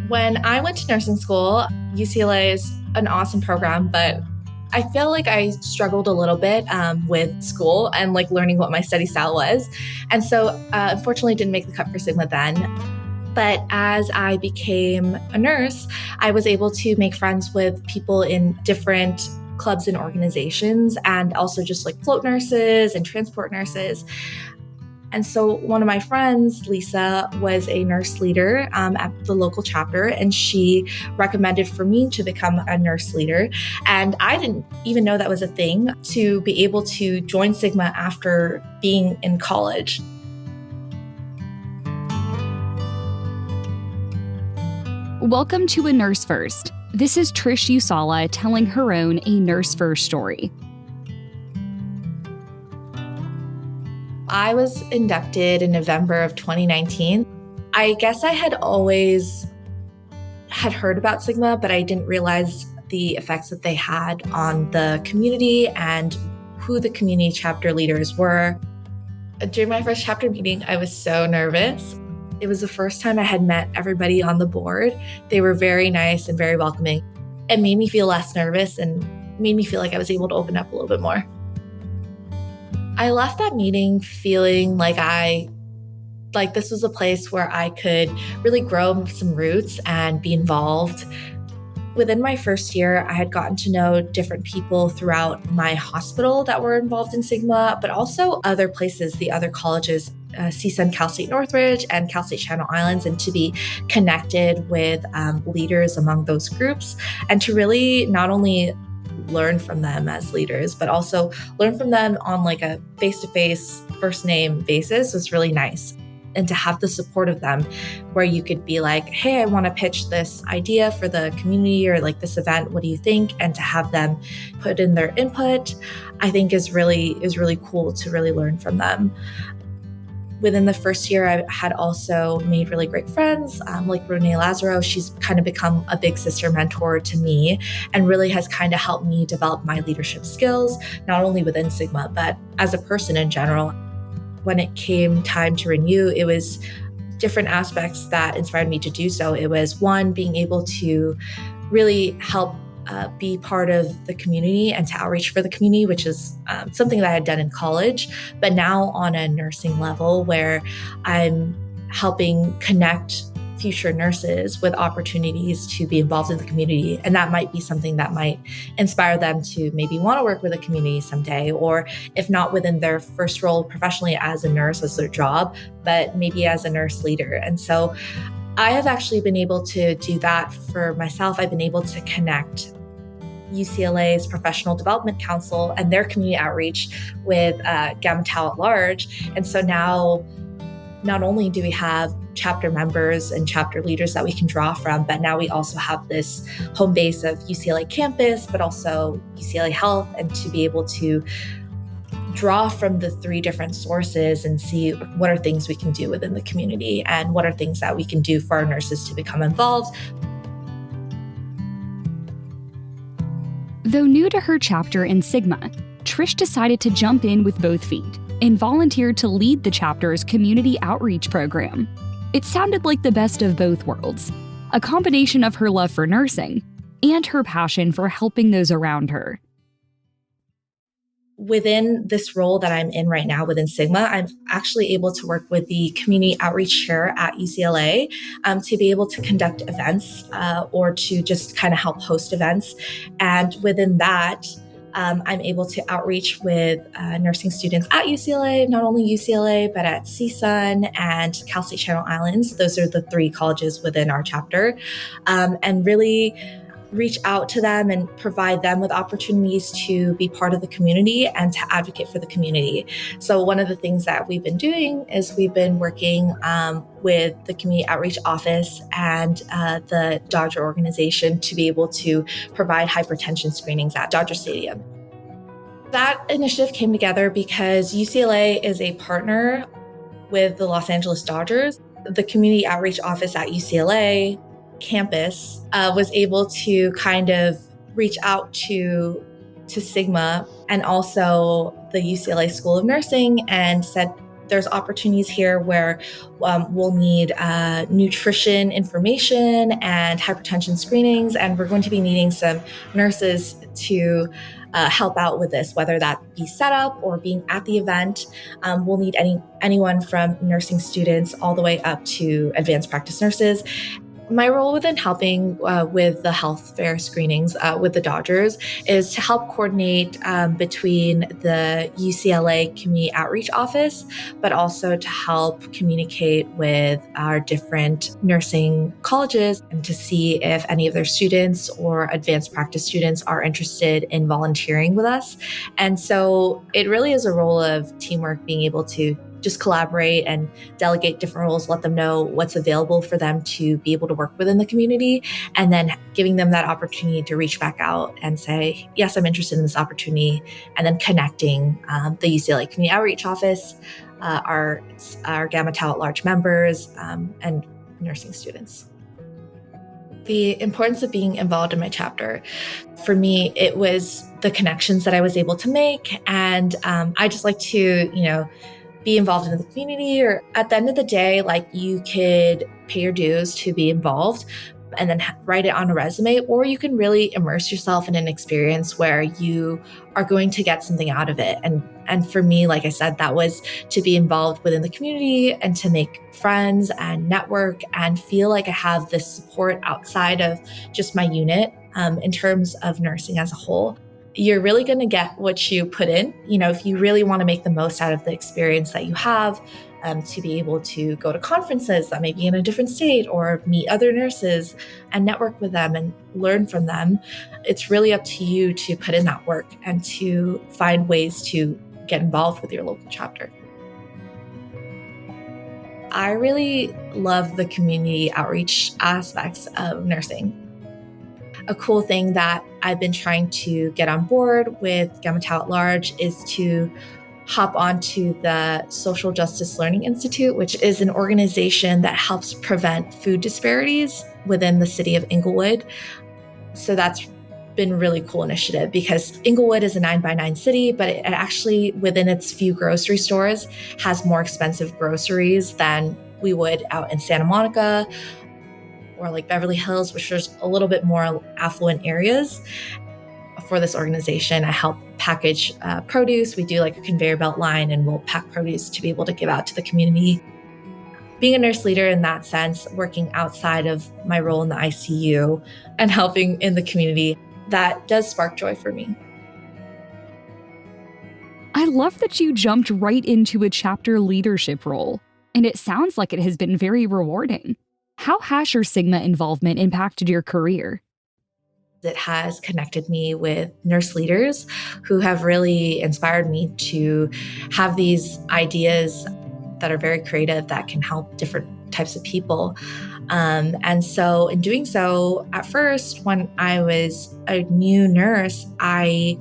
When I went to nursing school, UCLA is an awesome program, but I feel like I struggled a little bit with school and like learning what my study style was. And so unfortunately didn't make the cut for Sigma then. But as I became a nurse, I was able to make friends with people in different clubs and organizations, and also just like float nurses and transport nurses. And so one of my friends, Lisa, was a nurse leader at the local chapter, and she recommended for me to become a nurse leader. And I didn't even know that was a thing, to be able to join Sigma after being in college. Welcome to A Nurse First. This is Trish Eusala telling her own A Nurse First story. I was inducted in November of 2019. I guess I had always heard about Sigma, but I didn't realize the effects that they had on the community and who the community chapter leaders were. During my first chapter meeting, I was so nervous. It was the first time I had met everybody on the board. They were very nice and very welcoming. It made me feel less nervous and made me feel like I was able to open up a little bit more. I left that meeting feeling like this was a place where I could really grow some roots and be involved. Within my first year, I had gotten to know different people throughout my hospital that were involved in Sigma, but also other places, the other colleges, CSUN, Cal State Northridge, and Cal State Channel Islands, and to be connected with leaders among those groups, and to really not only learn from them as leaders, but also learn from them on like a face-to-face, first name basis was really nice. And to have the support of them where you could be like, hey, I want to pitch this idea for the community or like this event. What do you think? And to have them put in their input, I think is really cool to really learn from them. Within the first year, I had also made really great friends, like Renee Lazaro. She's kind of become a big sister mentor to me and really has kind of helped me develop my leadership skills, not only within Sigma, but as a person in general. When it came time to renew, it was different aspects that inspired me to do so. It was one, being able to really help be part of the community and to outreach for the community, which is something that I had done in college, but now on a nursing level where I'm helping connect future nurses with opportunities to be involved in the community. And that might be something that might inspire them to maybe want to work with a community someday, or if not within their first role professionally as a nurse, as their job, but maybe as a nurse leader. And so I have actually been able to do that for myself. I've been able to connect UCLA's Professional Development Council and their community outreach with Gamma Tau at large. And so now, not only do we have chapter members and chapter leaders that we can draw from, but now we also have this home base of UCLA campus, but also UCLA Health, and to be able to draw from the three different sources and see what are things we can do within the community and what are things that we can do for our nurses to become involved. Though new to her chapter in Sigma, Trish decided to jump in with both feet and volunteered to lead the chapter's community outreach program. It sounded like the best of both worlds, a combination of her love for nursing and her passion for helping those around her. Within this role that I'm in right now within Sigma, I'm actually able to work with the community outreach chair at UCLA to be able to conduct events or to just kind of help host events. And within that, I'm able to outreach with nursing students at UCLA, not only UCLA, but at CSUN and Cal State Channel Islands. Those are the three colleges within our chapter, and really reach out to them and provide them with opportunities to be part of the community and to advocate for the community. So one of the things that we've been doing is we've been working with the Community Outreach Office and the Dodger organization to be able to provide hypertension screenings at Dodger Stadium. That initiative came together because UCLA is a partner with the Los Angeles Dodgers. The Community Outreach Office at UCLA campus was able to kind of reach out to Sigma and also the UCLA School of Nursing and said, There's opportunities here where we'll need nutrition information and hypertension screenings, and we're going to be needing some nurses to help out with this, whether that be setup or being at the event. We'll need anyone from nursing students all the way up to advanced practice nurses. My role within helping with the health fair screenings with the Dodgers is to help coordinate between the UCLA Community Outreach Office, but also to help communicate with our different nursing colleges and to see if any of their students or advanced practice students are interested in volunteering with us. And so it really is a role of teamwork, being able to just collaborate and delegate different roles, let them know what's available for them to be able to work within the community, and then giving them that opportunity to reach back out and say, yes, I'm interested in this opportunity, and then connecting the UCLA Community Outreach Office, our Gamma Tau at Large members, and nursing students. The importance of being involved in my chapter, for me, it was the connections that I was able to make, and I just like to, be involved in the community, or at the end of the day, like, you could pay your dues to be involved and then write it on a resume, or you can really immerse yourself in an experience where you are going to get something out of it. And for me, like I said, that was to be involved within the community and to make friends and network and feel like I have this support outside of just my unit in terms of nursing as a whole. You're really going to get what you put in. If you really want to make the most out of the experience that you have, to be able to go to conferences that may be in a different state or meet other nurses and network with them and learn from them, it's really up to you to put in that work and to find ways to get involved with your local chapter. I really love the community outreach aspects of nursing. A cool thing that I've been trying to get on board with Gamma Tau at Large is to hop onto the Social Justice Learning Institute, which is an organization that helps prevent food disparities within the city of Inglewood. So that's been a really cool initiative because Inglewood is a 9x9 city, but it actually, within its few grocery stores, has more expensive groceries than we would out in Santa Monica or like Beverly Hills, which is a little bit more affluent areas. For this organization, I help package produce. We do like a conveyor belt line and we'll pack produce to be able to give out to the community. Being a nurse leader in that sense, working outside of my role in the ICU and helping in the community, that does spark joy for me. I love that you jumped right into a chapter leadership role, and it sounds like it has been very rewarding. How has your Sigma involvement impacted your career? It has connected me with nurse leaders who have really inspired me to have these ideas that are very creative that can help different types of people. And so in doing so, at first, when I was a new nurse, I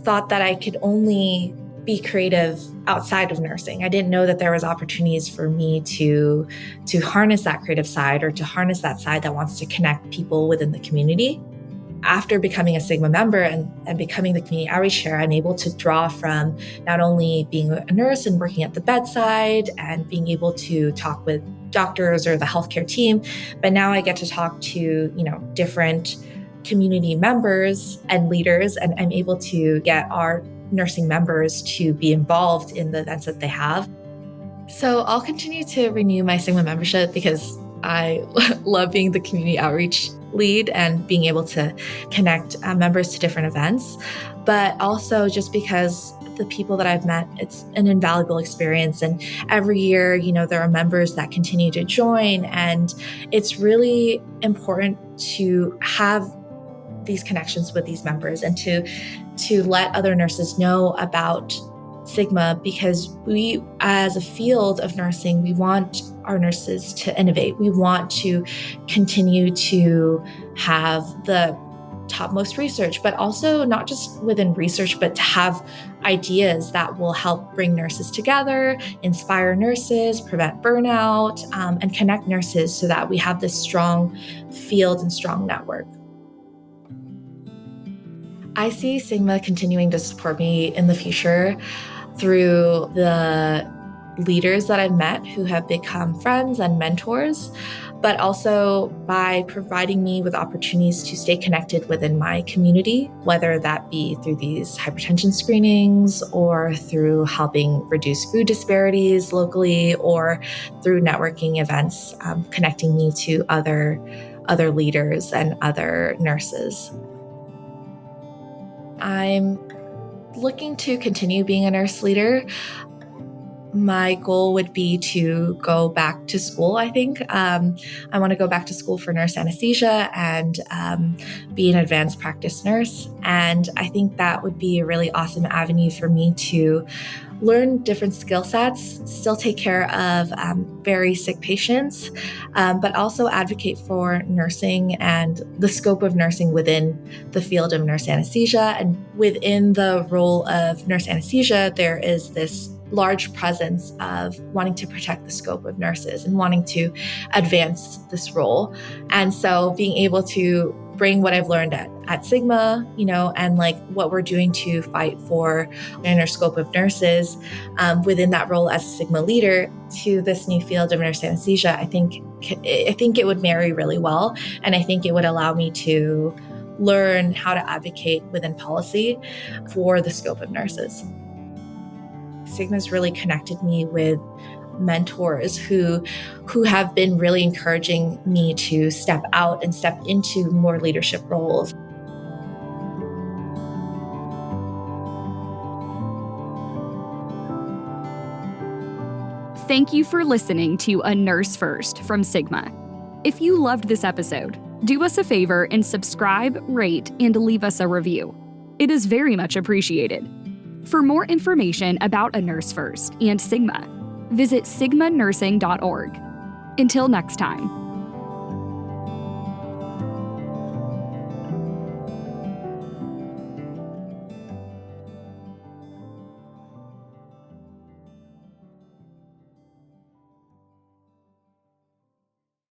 thought that I could only be creative outside of nursing. I didn't know that there was opportunities for me to harness that creative side or to harness that side that wants to connect people within the community. After becoming a Sigma member and becoming the community outreach chair, I'm able to draw from not only being a nurse and working at the bedside and being able to talk with doctors or the healthcare team, but now I get to talk to, different community members and leaders, and I'm able to get our nursing members to be involved in the events that they have. So I'll continue to renew my Sigma membership because I love being the community outreach lead and being able to connect members to different events, but also just because the people that I've met, it's an invaluable experience. And every year, there are members that continue to join, and it's really important to have these connections with these members and to let other nurses know about Sigma, because we, as a field of nursing, we want our nurses to innovate. We want to continue to have the topmost research, but also not just within research, but to have ideas that will help bring nurses together, inspire nurses, prevent burnout, and connect nurses so that we have this strong field and strong network. I see Sigma continuing to support me in the future through the leaders that I've met who have become friends and mentors, but also by providing me with opportunities to stay connected within my community, whether that be through these hypertension screenings or through helping reduce food disparities locally or through networking events, connecting me to other leaders and other nurses. I'm looking to continue being a nurse leader. My goal would be to go back to school, I think. I want to go back to school for nurse anesthesia and be an advanced practice nurse. And I think that would be a really awesome avenue for me to learn different skill sets, still take care of very sick patients, but also advocate for nursing and the scope of nursing within the field of nurse anesthesia. And within the role of nurse anesthesia, there is this large presence of wanting to protect the scope of nurses and wanting to advance this role. And so being able to bring what I've learned at Sigma, and like what we're doing to fight for inner scope of nurses within that role as a Sigma leader to this new field of nurse anesthesia, I think it would marry really well. And I think it would allow me to learn how to advocate within policy for the scope of nurses. Sigma's really connected me with mentors who have been really encouraging me to step out and step into more leadership roles. Thank you for listening to A Nurse First from Sigma. If you loved this episode, do us a favor and subscribe, rate, and leave us a review. It is very much appreciated. For more information about A Nurse First and Sigma, visit sigmanursing.org. Until next time.